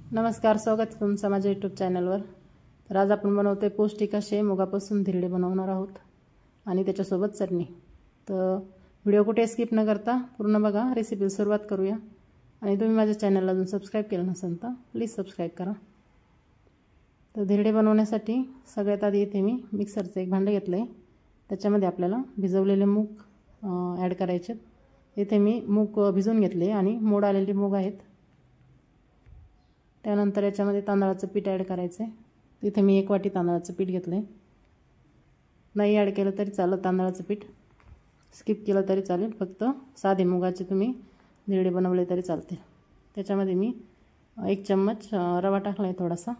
नमस्कार, स्वागत आहे तुमचं माझ्या यूट्यूब चॅनलवर। तर आज आपण बनवतोय पौष्टिक असे मुगापासून धिरडे बनवणार आहोत आणि त्याच्यासोबत चटणी। तर व्हिडिओ कुठे स्किप न करता पूर्ण बघा, रेसिपीला सुरुवात करूया। आणि तुम्ही माझ्या चॅनलला अजून सबस्क्राइब केलं नसेल तर प्लीज सबस्क्राइब करा। तर धिरडे बनवण्यासाठी सगळ्यात आधी इथे मी मिक्सरचं एक भांडं घेतलंय, त्याच्यामध्ये आपल्याला भिजवलेले मूग ॲड करायचे। इथे मी मूग भिजवून घेतले आणि मोड आलेले मूग आहेत। त्यानंतर याच्यामध्ये तांदळाचं पीठ ॲड करायचं आहे। तिथे मी 1 वाटी तांदळाचं पीठ घेतलंय। नाही ॲड केलं तरी चालेल, तांदळाचं पीठ स्किप केलं तरी चालेल, फक्त साधे मुगाचे तुम्ही धिरडे बनवले तरी चालतील। त्याच्यामध्ये मी 1 चम्मच रवा टाकलाय थोडासा।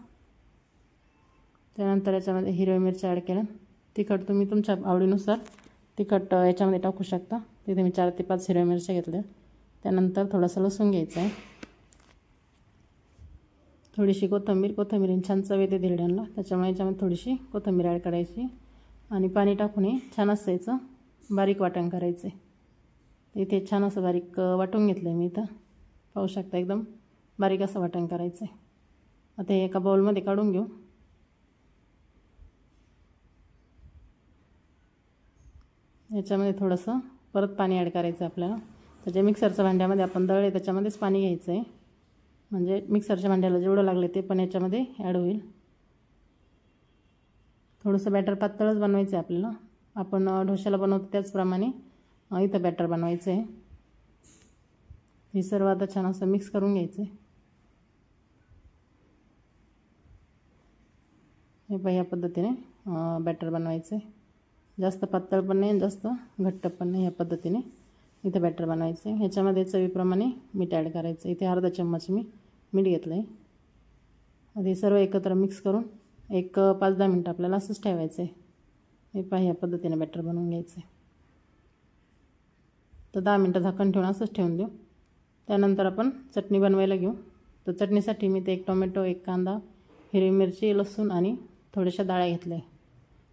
त्यानंतर याच्यामध्ये हिरवी मिरची ॲड केलं। तिखट तुम्ही तुमच्या आवडीनुसार तिखट याच्यामध्ये टाकू शकता। तिथे मी 4 ते 5 हिरव्या मिरच्या घेतल्या। त्यानंतर थोडासा लसूण घ्यायचा आहे, थोडीशी कोथिंबीर छान चव येते धिरड्यांना, त्याच्यामुळे याच्यामध्ये थोडीशी कोथिंबीर ॲड करायची आणि पाणी टाकून हे छान असं याचं बारीक वाटण करायचं आहे। इथे छान असं बारीक वाटून घेतलं आहे मी, इथं पाहू शकता एकदम बारीक असं वाटण करायचं आहे। आता हे एका बाउलमध्ये काढून घेऊ। याच्यामध्ये थोडंसं परत पाणी ॲड करायचं आहे आपल्याला। तर जे मिक्सरच्या भांड्यामध्ये आपण दळले त्याच्यामध्येच पाणी घ्यायचं आहे, म्हणजे मिक्सरच्या भांड्याला जेवढं लागले ते पण याच्यामध्ये ॲड होईल। थोडंसं बॅटर पातळच बनवायचं आहे आपल्याला, आपण डोश्याला बनवतो त्याचप्रमाणे इथं बॅटर बनवायचं आहे। हे सर्व आता छान असं मिक्स करून घ्यायचं आहे। हे पहा, या पद्धतीने बॅटर बनवायचं आहे। जास्त पातळ पण नाही, जास्त घट्ट पण नाही, या पद्धतीने इथे बॅटर बनवायचं आहे। ह्याच्यामध्ये चवीप्रमाणे मीठ ॲड करायचं। इथे अर्धा चम्मच मी मीठ घेतलं आहे। आधी सर्व एकत्र मिक्स करून एक 5-10 मिनटं आपल्याला असंच ठेवायचं आहे। हे पहा, या पद्धतीने बॅटर बनवून घ्यायचं आहे। तर 10 मिनटं झाकण ठेवून असंच ठेवून देऊ। त्यानंतर आपण चटणी बनवायला घेऊ। तर चटणीसाठी मी ते 1 टोमॅटो, 1 कांदा, हिरवी मिरची, लसूण आणि थोड्याशा डाळ्या घेतल्या।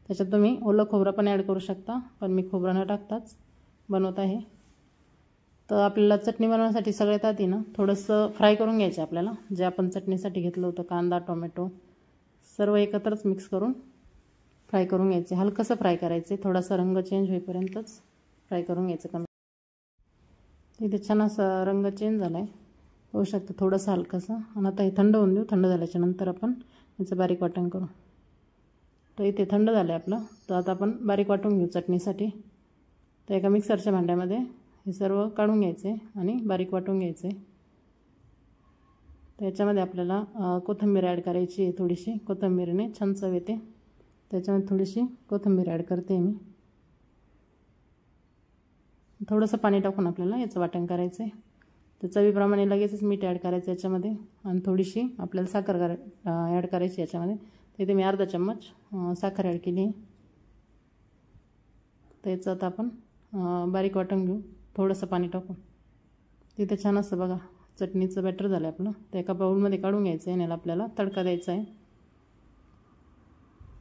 त्याच्यात तुम्ही ओलं खोबरं पण ॲड करू शकता, पण मी खोबरं न टाकताच बनवत आहे। तर आपल्याला चटणी बनवण्यासाठी सगळ्यात आधी ना थोडंसं फ्राय करून घ्यायचं आपल्याला। जे आपण चटणीसाठी घेतलं होतं कांदा, टोमॅटो सर्व एकत्रच मिक्स करून फ्राय करून घ्यायचे। हलकंसं फ्राय करायचे, थोडासा रंग चेंज होईपर्यंतच फ्राय करून घ्यायचं कमी। इथे छान असा रंग चेंज झाला आहे, होऊ शकतं थोडंसं हलकंसं। आणि आता हे थंड होऊन देऊ। थंड झाल्याच्या नंतर आपण याचं बारीक वाटण करू। तर इथे थंड झालं आहे आपलं, तर आता आपण बारीक वाटून घेऊ चटणीसाठी। तर एका मिक्सरच्या भांड्यामध्ये हे सर्व काढून घ्यायचे आणि बारीक वाटून घ्यायचे। तर याच्यामध्ये आपल्याला कोथिंबीर ॲड करायची आहे। थोडीशी कोथिंबीरने छान चव येते, त्याच्यामध्ये थोडीशी कोथिंबीर ॲड करते मी। थोडंसं पाणी टाकून आपल्याला याचं वाटण करायचं आहे। तर चवीप्रमाणे लगेचच मीठ ॲड करायचं याच्यामध्ये आणि थोडीशी आपल्याला साखर ॲड करायची याच्यामध्ये। तर इथे मी अर्धा चम्मच साखर ॲड केली आहे। तर याचं आता आपण बारीक वाटण घेऊ, थोडंसं पाणी टाकून। तिथे छान असं बघा चटणीचं बॅटर झालं आपलं। तर एका बाउलमध्ये काढून घ्यायचं आहे आणि आपल्याला तडका द्यायचा आहे।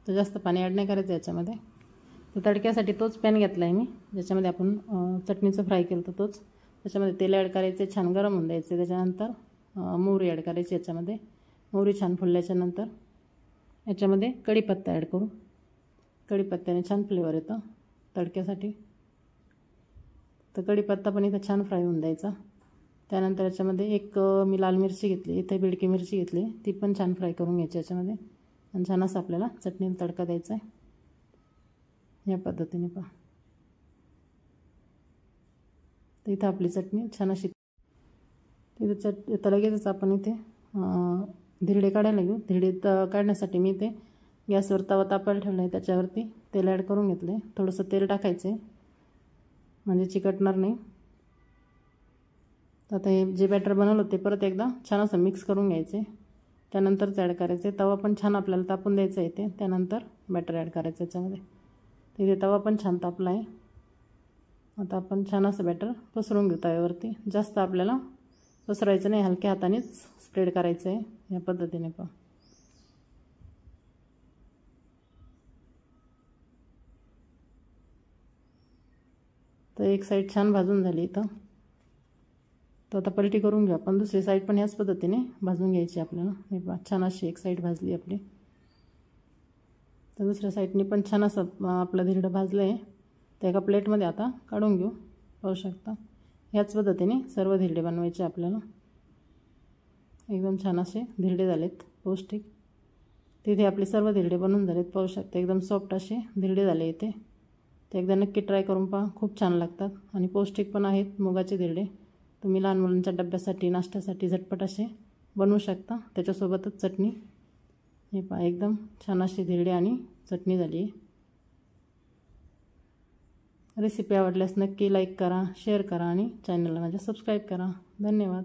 तर जास्त पाणी ॲड नाही करायचं याच्यामध्ये। तर तडक्यासाठी तोच पॅन घेतला आहे मी, ज्याच्यामध्ये आपण चटणीचं फ्राय केलं तर तोच। त्याच्यामध्ये तेल ॲड करायचे, छान गरम होऊन द्यायचे। त्याच्यानंतर मोहरी ॲड करायची याच्यामध्ये। मोहरी छान फुलल्याच्या नंतर याच्यामध्ये कढीपत्ता ॲड करू। कढीपत्त्याने छान फ्लेवर येतं तडक्यासाठी। तर कढीपत्ता पण इथं छान फ्राय होऊन द्यायचा। त्यानंतर याच्यामध्ये एक मी लाल मिरची घेतली, इथे बेडकी मिरची घेतली, ती पण छान फ्राय करून घ्यायची याच्यामध्ये। आणि छान असं आपल्याला चटणीला तडका द्यायचा आहे, या पद्धतीने पहा। तर इथं आपली चटणी छान अशी तिथे लगेचच आपण इथे धिरडे काढायला घेऊ। धिरडे काढण्यासाठी मी इथे गॅसवर तवा तापायला ठेवला आहे, त्याच्यावरती तेल ॲड करून घेतलं आहे। थोडंसं तेल टाकायचं आहे म्हणजे चिकटणार नाही। तर आता हे जे बॅटर बनवलं ते परत एकदा छान असं मिक्स करून घ्यायचे, त्यानंतरच ॲड करायचे। तवा पण छान आपल्याला तापून द्यायचा आहे, त्यानंतर बॅटर ॲड करायचं याच्यामध्ये। तिथे तवा पण छान तापला आहे। आता आपण छान असं बॅटर पसरून घेऊ तव्यावरती। जास्त आपल्याला पसरायचं नाही, हलक्या हातानेच स्प्रेड करायचं आहे, या पद्धतीने पहा। तर एक साईड छान भाजून झाली इथं। तर आता पलटी करून घेऊ आपण. दुसरी साईड पण ह्याच पद्धतीने भाजून घ्यायची आपल्याला. हे पहा छान अशी एक साईड भाजली आपली. तर दुसऱ्या साईडने पण छान असं आपलं धिरडं भाजलं आहे. ते एका प्लेटमध्ये आता काढून घेऊ. पाहू शकता ह्याच पद्धतीने सर्व धिरडे बनवायचे आपल्याला. एकदम छान असे धिरडे झालेत पौष्टिक. तिथे आपले सर्व धिरडे बनवून झालेत. पाहू शकता एकदम सॉफ्ट असे धिरडे झाले इथे. ते एकदा नक्की ट्राय करून पहा. खूप छान लागतात आणि पौष्टिक पण आहेत मुगाचे धिरडे. तुम्ही लहान मुलांच्या डब्यासाठी नाश्त्यासाठी झटपट असे बनवू शकता. त्याच्यासोबतच चटणी. हे पहा एकदम छान अशी धिरडे आणि चटणी झाली आहे. रेसिपी आवडल्यास नक्की लाईक करा, शेअर करा आणि चॅनलला माझ्या सबस्क्राईब करा. धन्यवाद.